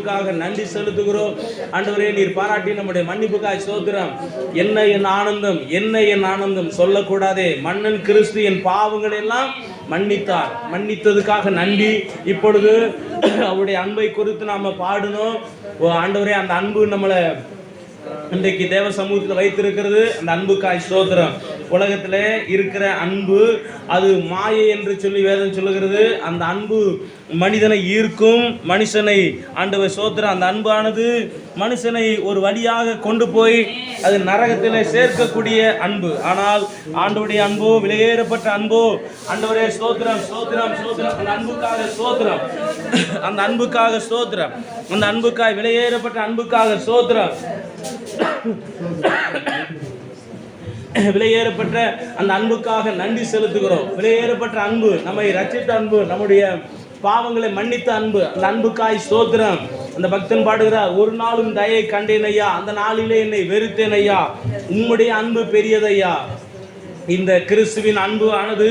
மன்னிப்புக்காக நன்றி செலுத்துகிறோம். ஆண்டவரே, நீர் பாராட்டி நம்முடைய மன்னிப்புக்காய் ஸ்தோத்திரம். என்ன என் ஆனந்தம், என்ன என் ஆனந்தம் சொல்லக்கூடாதே. மன்னன் கிறிஸ்து என் பாவங்கள் எல்லாம் மன்னித்தார். மன்னித்ததுக்காக நன்றி. இப்பொழுது அவருடைய அன்பை குறித்து நாம பாடணும். ஆண்டவரே, அந்த அன்பு நம்மளை இன்றைக்கு தேவ சமூகத்தில் வைத்திருக்கிறது. அந்த அன்புக்காய் ஸ்தோத்திரம். உலகத்தில் இருக்கிற அன்பு அது மாயை என்று சொல்லி வேதம் சொல்லுகிறது. அந்த அன்பு மனிதனை ஈர்க்கும், மனுஷனை ஆண்டவர் ஸ்தோத்திரம். அந்த அன்பானது மனுஷனை ஒரு வழியாக கொண்டு போய் அது நரகத்தில் சேர்க்கக்கூடிய அன்பு. ஆனால் ஆண்டவருடைய அன்போ, விலையேறப்பட்ட அன்போ, ஆண்டவரே ஸ்தோத்திரம் ஸ்தோத்திரம் ஸ்தோத்திரம். அந்த அன்புக்காக ஸ்தோத்திரம், அந்த அன்புக்காக ஸ்தோத்திரம், அந்த அன்புக்காய் விலையேறப்பட்ட அன்புக்காக ஸ்தோத்திரம். விலையேறப்பட்ட அந்த அன்புக்காக நன்றி செலுத்துகிறோம். விலையேறப்பட்ட அன்பு, நம்மை ரட்சித்த அன்பு, நம்முடைய பாவங்களை மன்னித்த அன்பு, அந்த அன்புக்காய் ஸ்தோத்திரம். அந்த பக்தன் பாடுகிறார், ஒரு நாளும் தயை கண்டேன் ஐயா, அந்த நாளிலே என்னை வெறுத்தேன் ஐயா, உம்முடைய அன்பு பெரியதையா. இந்த கிறிஸ்துவின் அன்பு ஆனது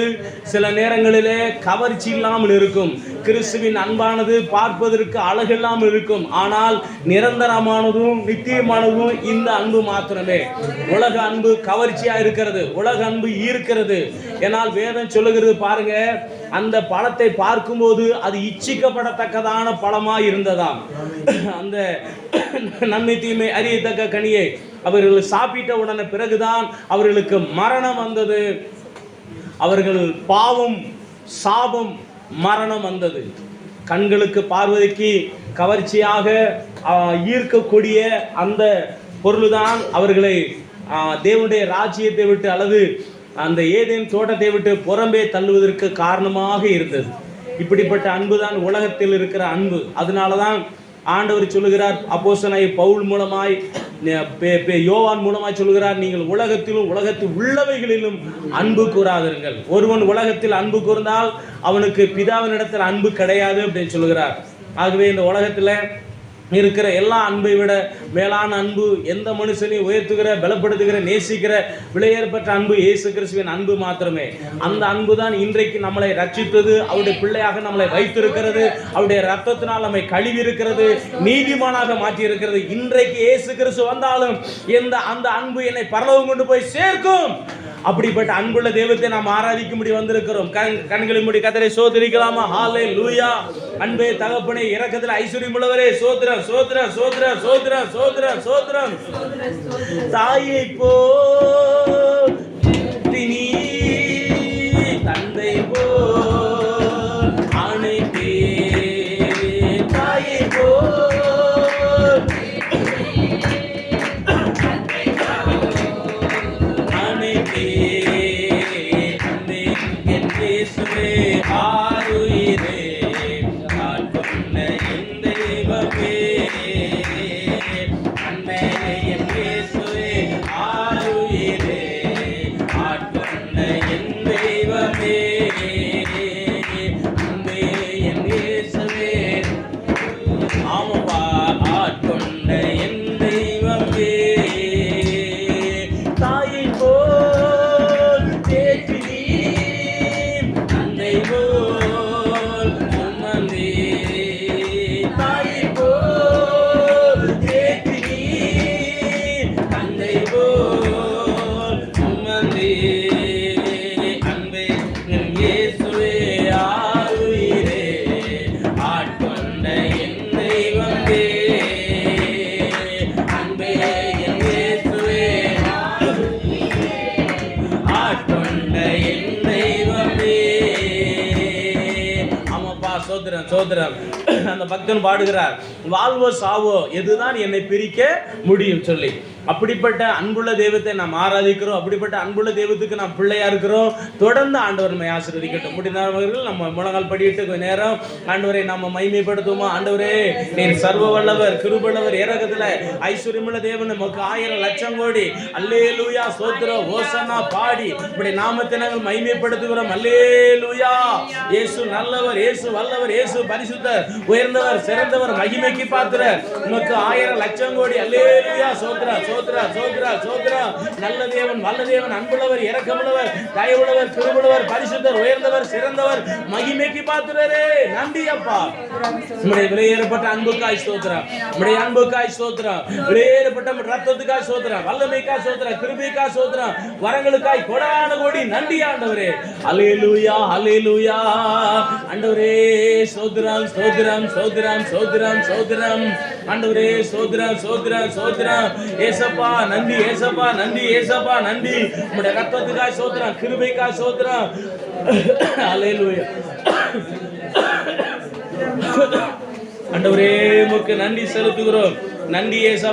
சில நேரங்களிலே கவர்ச்சி இல்லாமல் இருக்கும். கிறிஸ்துவின் அன்பானது பார்ப்பதற்கு அழகில்லாமல் இருக்கும். ஆனால் நிரந்தரமானதும் நித்தியமானதும் இந்த அன்பு மாத்திரமே. உலக அன்பு கவர்ச்சியா இருக்கிறது, உலக அன்பு ஈர்க்கிறது. ஏனால் வேதம் சொல்லுகிறது பாருங்க, அந்த பழத்தை பார்க்கும்போது அது இச்சிக்கப்படத்தக்கதான பழமா இருந்ததாம். அந்த நன்மை தீமை அறியத்தக்க கனியை அவர்கள் சாப்பிட்ட உடனே பிறகுதான் அவர்களுக்கு மரணம் வந்தது. அவர்கள் பாவம், சாபம், மரணம் வந்தது. கண்களுக்கு பார்வதிக்கு கவர்ச்சியாக ஈர்க்கக்கூடிய அந்த பொருள்தான் அவர்களை தேவனுடைய ராஜ்யத்தை விட்டு அல்லது அந்த ஏதேன் தோட்டத்தை விட்டு புறம்பே தள்ளுவதற்கு காரணமாக இருந்தது. இப்படிப்பட்ட அன்பு தான் உலகத்தில் இருக்கிற அன்பு. அதனால தான் ஆண்டவர் சொல்லுகிறார், அப்போஸ்தலனாகிய பவுல் மூலமாய், யோவான் மூலமாய் சொல்லுகிறார், நீங்கள் உலகத்திலும் உலகத்தில் உள்ளவைகளிலும் அன்பு கூறாதீர்கள். ஒருவன் உலகத்தில் அன்பு கூர்ந்தால் அவனுக்கு பிதாவினிடத்தில் அன்பு கிடையாது அப்படின்னு சொல்லுகிறார். ஆகவே இந்த உலகத்தில் இருக்கிற எல்லா அன்பை விட மேலான அன்பு, எந்த மனுஷனையும் உயர்த்துகிற, பலப்படுத்துகிற, நேசிக்கிற விலையேறப்பட்ட அன்பு இயேசு கிறிஸ்துவின் அன்பு மாத்திரமே. அந்த அன்பு தான் இன்றைக்கு நம்மளை ரட்சித்தது, அவருடைய பிள்ளையாக நம்மளை வைத்திருக்கிறது, அவருடைய ரத்தத்தினால் நம்மை கழுவி இருக்கிறது, நீதிமானாக மாற்றி இருக்கிறது. இன்றைக்கு இயேசு கிறிஸ்து வந்தாலும் அந்த அன்பு என்னை பரலோகம் கொண்டு போய் சேர்க்கும். அப்படிப்பட்ட அன்புள்ள தெய்வத்தை நாம் ஆராதிக்கும்படி வந்திருக்கிறோம். கண்களை மூடி கர்த்தரை ஸ்தோத்திரிக்கலாமா? ஹல்லேலூயா. அன்பே தகப்பனே, இரக்கத்தில் ஐஸ்வர்யம் உள்ளவரே, ஸ்தோத்திரம் ஸ்தோத்திரம் ஸ்தோத்திரம் ஸ்தோத்திரம் ஸ்தோத்திரம் ஸ்தோத்திரம். தாயை போல் நீ, தந்தை போல் அணைத்தே, தாயை போல் சோதரம். அந்த பக்தன் பாடுகிறார், வாழ்வோ சாவோ எதுதான் என்னை பிரிக்க முடியும் சொல்லி. அப்படிப்பட்ட அன்புள்ள தெய்வத்தை நாம் ஆராதிக்கிறோம். அப்படிப்பட்ட அன்புள்ள தெய்வத்துக்கு நாம் பிள்ளையா இருக்கிறோம். தொடர்ந்து ஆண்டவர் நம்மை ஆசீர்வதிக்கட்டும். முடிந்தவர்கள் நம்ம முழங்கால் படியிட்டு கொஞ்ச நேரம் ஆண்டவரை நம்ம மகிமைப்படுத்துவோமா? ஆண்டவரே, நீர் சர்வ வல்லவர், கிருபையுள்ளவர், இரக்கத்துல ஐஸ்வர்யமுள்ள தேவன், நமக்கு 1000 லட்சம் கோடி அல்லேலூயா ஸ்தோத்திரம் ஓசன்னா பாடி இப்படி நாமத்தை நாங்கள் மகிமைப்படுத்துகிறோம். அல்லேலூயா. இயேசு நல்லவர், இயேசு வல்லவர், இயேசு பரிசுத்தர், உயர்ந்தவர், சிறந்தவர், மகிமைக்கு பாத்திரர், நமக்கு 1000 லட்சம் கோடி அல்லேலூயா ஸ்தோத்திரம் சோத்ரா சோத்ரா சோத்ரா. நல்ல தேவன், வல்ல தேவன், அன்புள்ளவர், இரக்கமுள்ளவர், தயவுள்ளவர், கிருபையுள்ளவர், பரிசுத்தர், உயர்ந்தவர், சிறந்தவர், மகிமைக்கு பாத்திரரே. நன்றி அப்பா. உம்முடைய விலையேறப்பட்ட அன்புக்காய் ஸ்தோத்திரம். உம்முடைய அன்புக்காய் ஸ்தோத்திரம். விலையேறப்பட்ட ரத்தத்துக்காய் ஸ்தோத்திரம். வல்லமைக்காய் ஸ்தோத்திரம். கிருபைக்காய் ஸ்தோத்திரம். வரங்களுக்காய் கொடான கோடி நன்றி ஆண்டவரே. அல்லேலூயா அல்லேலூயா. ஆண்டவரே ஸ்தோத்திரம் ஸ்தோத்திரம் ஸ்தோத்திரம் ஸ்தோத்திரம் ஸ்தோத்திரம். ஆண்டவரே ஸ்தோத்திரம் ஸ்தோத்திரம் ஸ்தோத்திரம். ஏசப்பா நன்றி, ஏசப்பா நன்றி, ஏசப்பா நன்றி. உம்முடைய ரத்தத்துக்காய் ஸ்தோத்திரம். கிருபைக்காய் ஸ்தோத்திரம். அல்லேலூயா. ஆண்டவரே உமக்கு நன்றி செலுத்துகிறோம். நன்றி ஏசப்பா.